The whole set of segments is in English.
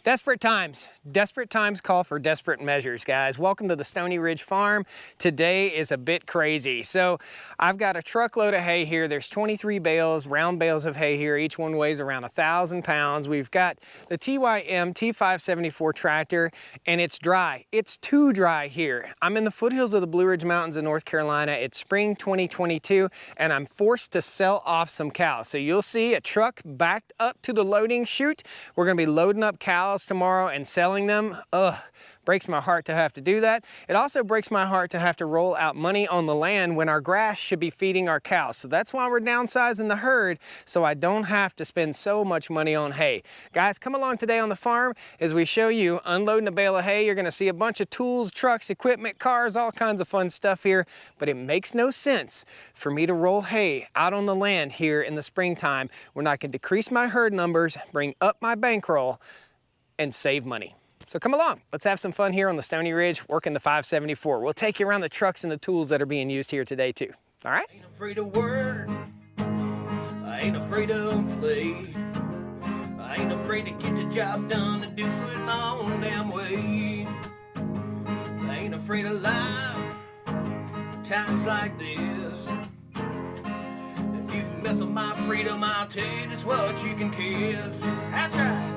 Desperate times call for desperate measures, guys. Welcome to the Stoney Ridge Farm. Today is a bit crazy. So I've got a truckload of hay here. There's 23 bales, round bales of hay here. Each one weighs around 1,000 pounds. We've got the TYM T574 tractor, and it's dry. It's too dry here. I'm in the foothills of the Blue Ridge Mountains in North Carolina. It's spring 2022, and I'm forced to sell off some cows. So you'll see a truck backed up to the loading chute. We're gonna be loading up cows tomorrow and selling them. Ugh, breaks my heart to have to do that. It also breaks my heart to have to roll out money on the land when our grass should be feeding our cows. So that's why we're downsizing the herd, so I don't have to spend so much money on hay. Guys, come along today on the farm as we show you unloading a bale of hay. You're gonna see a bunch of tools, trucks, equipment, cars, all kinds of fun stuff here, but it makes no sense for me to roll hay out on the land here in the springtime when I can decrease my herd numbers, bring up my bankroll, and save money. So come along, let's have some fun here on the Stoney Ridge, working the 574. We'll take you around the trucks and the tools that are being used here today too. All right? I ain't afraid of work, I ain't afraid of play, I ain't afraid to get the job done and do it my own damn way. I ain't afraid of life, times like this. If you mess with my freedom, I'll tell you just what you can kiss. That's right.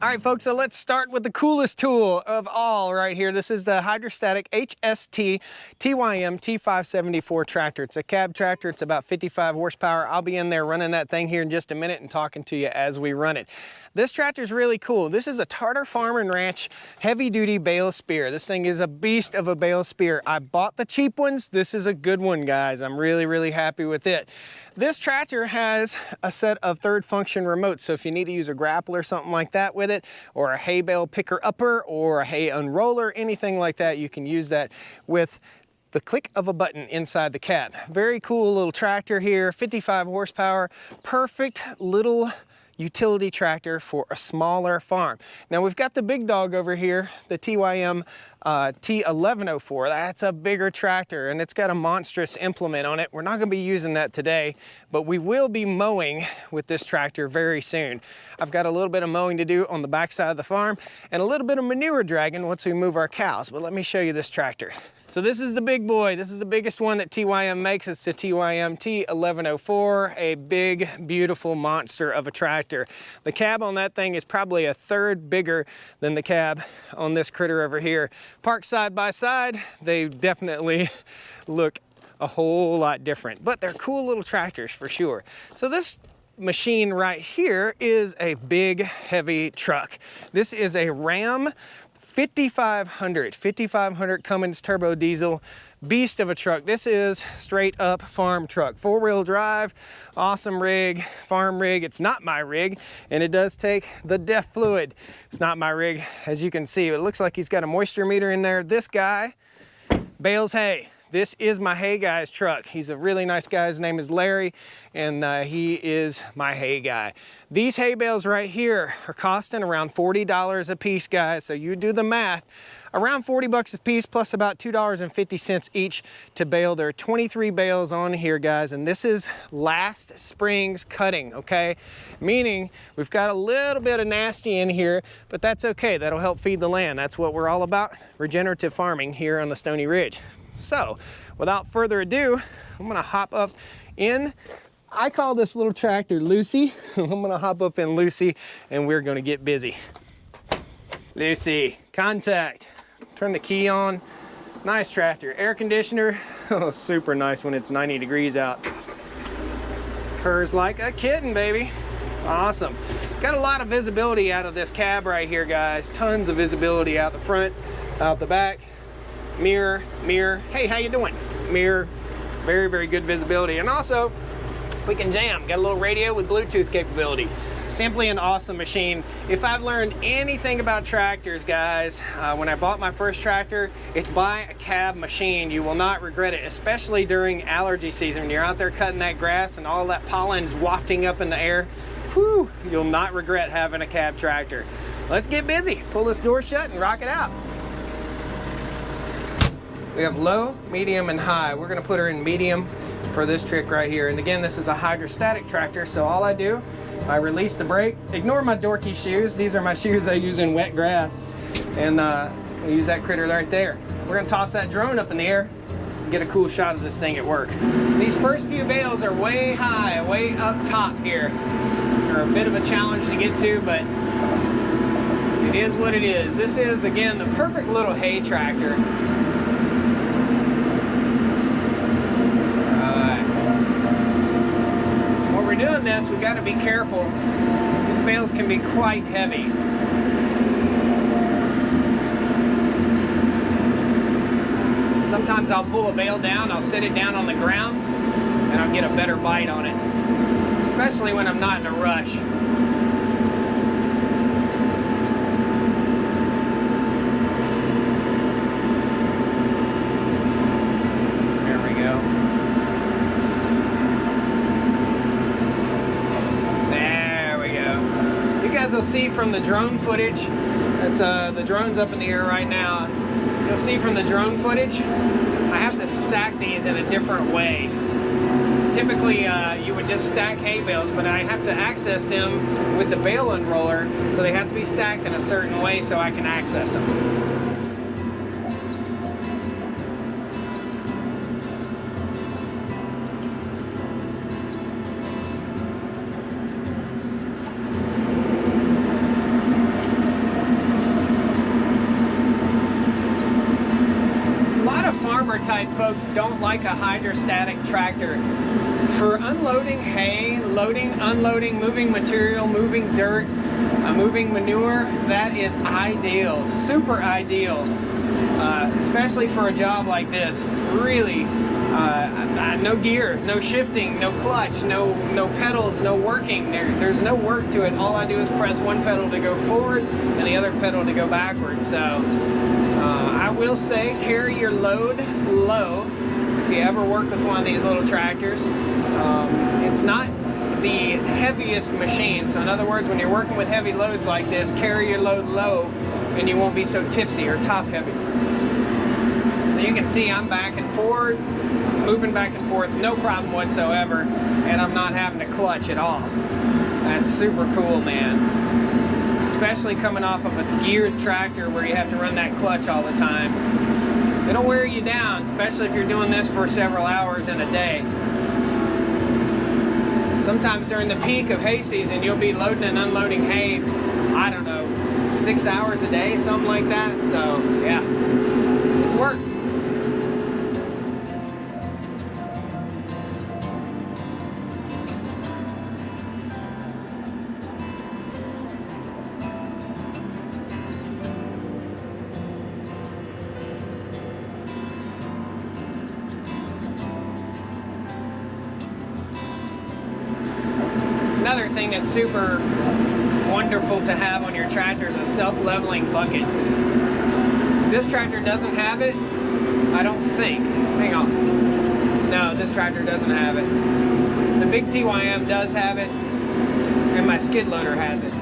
All right, folks, so let's start with the coolest tool of all right here. This is the hydrostatic HST TYM T574 tractor. It's a cab tractor. It's about 55 horsepower. I'll be in there running that thing here in just a minute and talking to you as we run it. This tractor is really cool. This is a Tartar Farm and Ranch heavy-duty bale spear. This thing is a beast of a bale spear. I bought the cheap ones. This is a good one, guys. I'm really, really happy with it. This tractor has a set of third function remotes, so if you need to use a grapple or something like that with it, or a hay bale picker upper, or a hay unroller, anything like that, you can use that with the click of a button inside the cab. Very cool little tractor here, 55 horsepower, perfect little utility tractor for a smaller farm. Now we've got the big dog over here, the TYM T1104. That's a bigger tractor and it's got a monstrous implement on it. We're not gonna be using that today, but we will be mowing with this tractor very soon. I've got a little bit of mowing to do on the back side of the farm and a little bit of manure dragging once we move our cows, but let me show you this tractor. So this is the big boy. This is the biggest one that TYM makes. It's the TYM T1104, a big, beautiful monster of a tractor. The cab on that thing is probably a third bigger than the cab on this critter over here. Parked side by side, they definitely look a whole lot different, but they're cool little tractors for sure. So this machine right here is a big, heavy truck. This is a Ram 5500 Cummins turbo diesel beast of a truck. This is straight up farm truck, 4-wheel drive, awesome rig, farm rig. It's not my rig, and it does take the DEF fluid. It's not my rig, as you can see. It looks like he's got a moisture meter in there. This guy bales hay. This is my hay guy's truck. He's a really nice guy. His name is Larry, and he is my hay guy. These hay bales right here are costing around $40 a piece, guys. So you do the math. Around 40 bucks a piece, plus about $2.50 each to bale. There are 23 bales on here, guys, and this is last spring's cutting, okay? Meaning we've got a little bit of nasty in here, but that's okay. That'll help feed the land. That's what we're all about, regenerative farming here on the Stoney Ridge. So, without further ado, I'm gonna hop up in, I call this little tractor Lucy. I'm gonna hop up in Lucy and we're gonna get busy. Lucy, contact. Turn the key on. Nice tractor. Air conditioner, oh, super nice when it's 90 degrees out. Purrs like a kitten, baby. Awesome. Got a lot of visibility out of this cab right here, guys. Tons of visibility out the front, out the back. Mirror, mirror. Hey, how you doing? Mirror. Very, very good visibility. And also, we can jam. Got a little radio with Bluetooth capability. Simply an awesome machine. If I've learned anything about tractors, guys, when I bought my first tractor, it's buy a cab machine. You will not regret it, especially during allergy season. When you're out there cutting that grass and all that pollen's wafting up in the air, whew, you'll not regret having a cab tractor. Let's get busy. Pull this door shut and rock it out. We have low, medium, and high. We're gonna put her in medium for this trick right here. And again, this is a hydrostatic tractor, so all I do I release the brake. Ignore my dorky shoes. These are my shoes I use in wet grass. And I use that critter right there. We're gonna toss that drone up in the air and get a cool shot of this thing at work. These first few bales are way high, way up top here. They're a bit of a challenge to get to, but it is what it is. This is, again, the perfect little hay tractor. When we're doing this, we got to be careful. These bales can be quite heavy. Sometimes I'll pull a bale down, I'll sit it down on the ground, and I'll get a better bite on it, especially when I'm not in a rush. There we go. There we go. You guys will see from the drone footage, that's the drone's up in the air right now. You'll see from the drone footage, I have to stack these in a different way. Typically, you would just stack hay bales, but I have to access them with the bale unroller, so they have to be stacked in a certain way so I can access them. Type folks don't like a hydrostatic tractor. For unloading hay, loading, unloading, moving material, moving dirt, moving manure, that is ideal, super ideal, especially for a job like this. Really, no gear, no shifting, no clutch, no pedals, no working. There's no work to it. All I do is press one pedal to go forward and the other pedal to go backwards. So I will say, carry your load low if you ever work with one of these little tractors. It's not the heaviest machine, so in other words, when you're working with heavy loads like this, carry your load low and you won't be so tipsy or top heavy. So you can see I'm back and forward, moving back and forth, no problem whatsoever, and I'm not having to clutch at all. That's super cool, man. Especially coming off of a geared tractor where you have to run that clutch all the time. It'll wear you down, especially if you're doing this for several hours in a day. Sometimes during the peak of hay season, you'll be loading and unloading hay, I don't know, 6 hours a day, something like that. So, yeah, it's work. Another thing that's super wonderful to have on your tractor is a self-leveling bucket. This tractor doesn't have it, I don't think. Hang on. No, this tractor doesn't have it. The big TYM does have it, and my skid loader has it.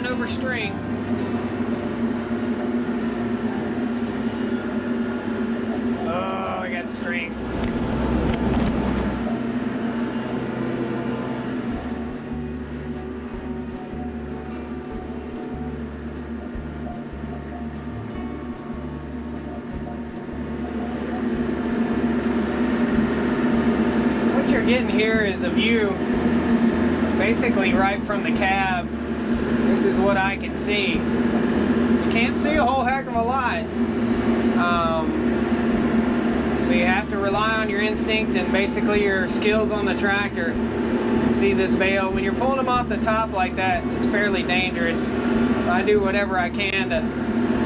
Over string. Oh, I got string. What you're getting here is a view basically right from the cab. This is what I can see. You can't see a whole heck of a lot. So you have to rely on your instinct and basically your skills on the tractor. You see this bale. When you're pulling them off the top like that, it's fairly dangerous. So I do whatever I can to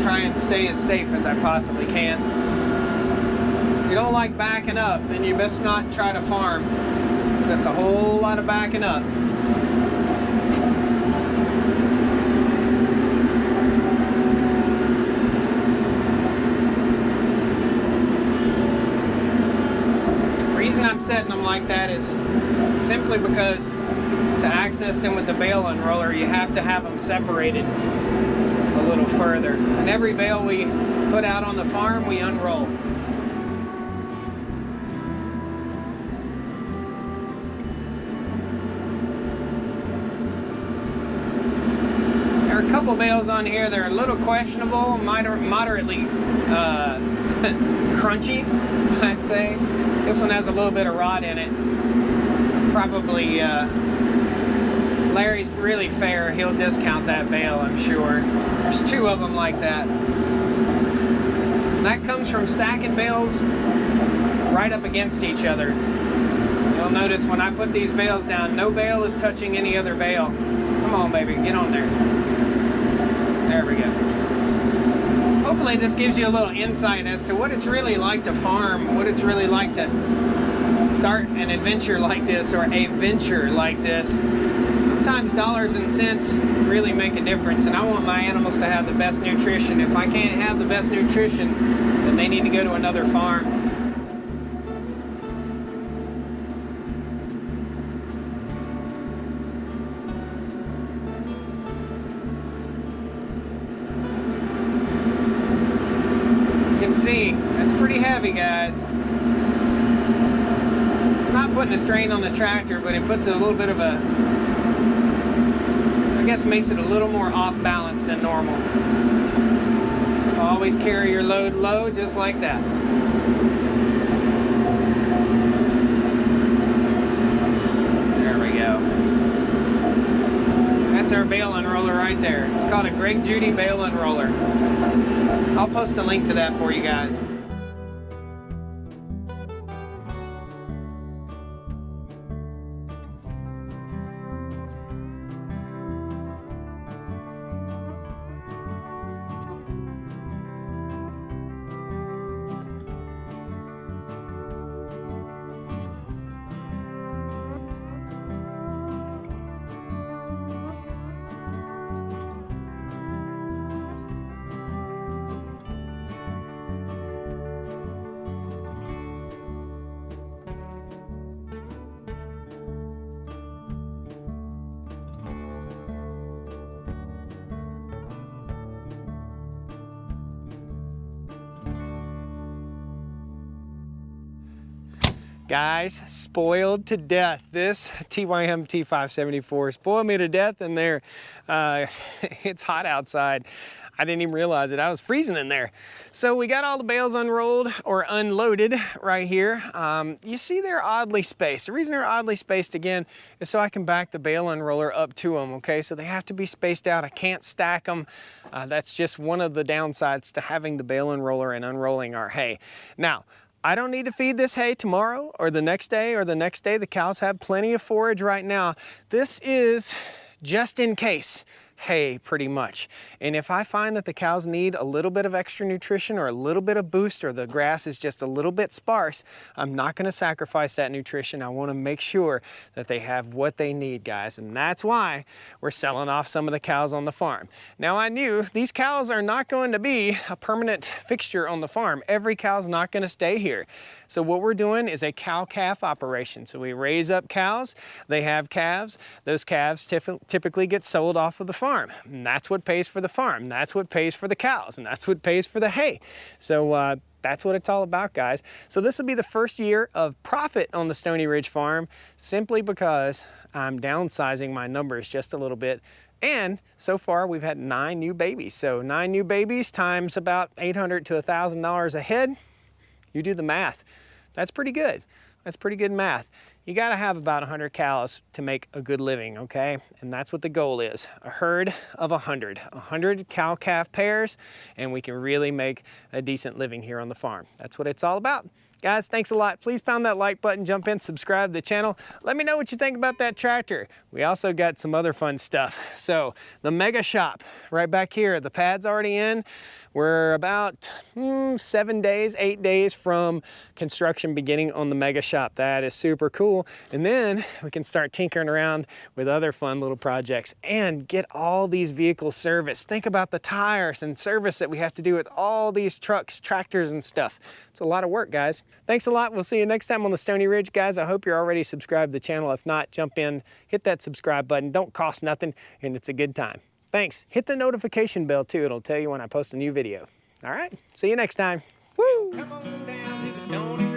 try and stay as safe as I possibly can. If you don't like backing up, then you best not try to farm, because that's a whole lot of backing up. setting them like that is simply because to access them with the bale unroller, you have to have them separated a little further. And every bale we put out on the farm, we unroll. There are a couple bales on here that are a little questionable, moderately crunchy, I'd say. This one has a little bit of rot in it. Probably, Larry's really fair. He'll discount that bale, I'm sure. There's two of them like that. And that comes from stacking bales right up against each other. You'll notice when I put these bales down, no bale is touching any other bale. Come on, baby, get on there. There we go. Hopefully this gives you a little insight as to what it's really like to farm, what it's really like to start an adventure like this, or a venture like this. Sometimes dollars and cents really make a difference, and I want my animals to have the best nutrition. If I can't have the best nutrition, then they need to go to another farm. See, that's pretty heavy, guys. It's not putting a strain on the tractor, but it puts a little bit of a, I guess makes it a little more off balance than normal. So always carry your load low, just like that. There we go. That's our bale unroller right there. It's called a Greg Judy bale unroller. I'll post a link to that for you guys. Guys, spoiled to death. This TYM T574 spoiled me to death in there. It's hot outside. I didn't even realize it. I was freezing in there. So we got all the bales unrolled or unloaded right here. You see they're oddly spaced. The reason they're oddly spaced again is so I can back the bale unroller up to them, okay? So they have to be spaced out. I can't stack them. That's just one of the downsides to having the bale unroller and unrolling our hay. Now, I don't need to feed this hay tomorrow or the next day or the next day. The cows have plenty of forage right now. This is just in case hay, pretty much. And if I find that the cows need a little bit of extra nutrition or a little bit of boost, or the grass is just a little bit sparse, I'm not going to sacrifice that nutrition. I want to make sure that they have what they need, guys. And that's why we're selling off some of the cows on the farm. Now, I knew these cows are not going to be a permanent fixture on the farm. Every cow's not going to stay here. So what we're doing is a cow-calf operation. So we raise up cows, they have calves, those calves typically get sold off of the farm. And that's what pays for the farm. That's what pays for the cows, and that's what pays for the hay. So that's what it's all about, guys. So this will be the first year of profit on the Stoney Ridge farm, simply because I'm downsizing my numbers just a little bit. And so far we've had 9 new babies. So 9 new babies times about $800 to $1,000 a head. You do the math. That's pretty good. That's pretty good math. You gotta have about 100 cows to make a good living, okay? And that's what the goal is, a herd of 100. 100 cow-calf pairs, and we can really make a decent living here on the farm. That's what it's all about. Guys, thanks a lot. Please pound that like button, jump in, subscribe to the channel. Let me know what you think about that tractor. We also got some other fun stuff. So the mega shop right back here, the pad's already in. We're about 7 days, 8 days from construction beginning on the mega shop. That is super cool. And then we can start tinkering around with other fun little projects and get all these vehicles serviced. Think about the tires and service that we have to do with all these trucks, tractors and stuff. It's a lot of work, guys. Thanks a lot. We'll see you next time on the Stoney Ridge, guys. I hope you're already subscribed to the channel. If not, jump in, hit that subscribe button. Don't cost nothing, and it's a good time. Thanks. Hit the notification bell too. It'll tell you when I post a new video. All right, see you next time. Woo! Come on down to the Stoney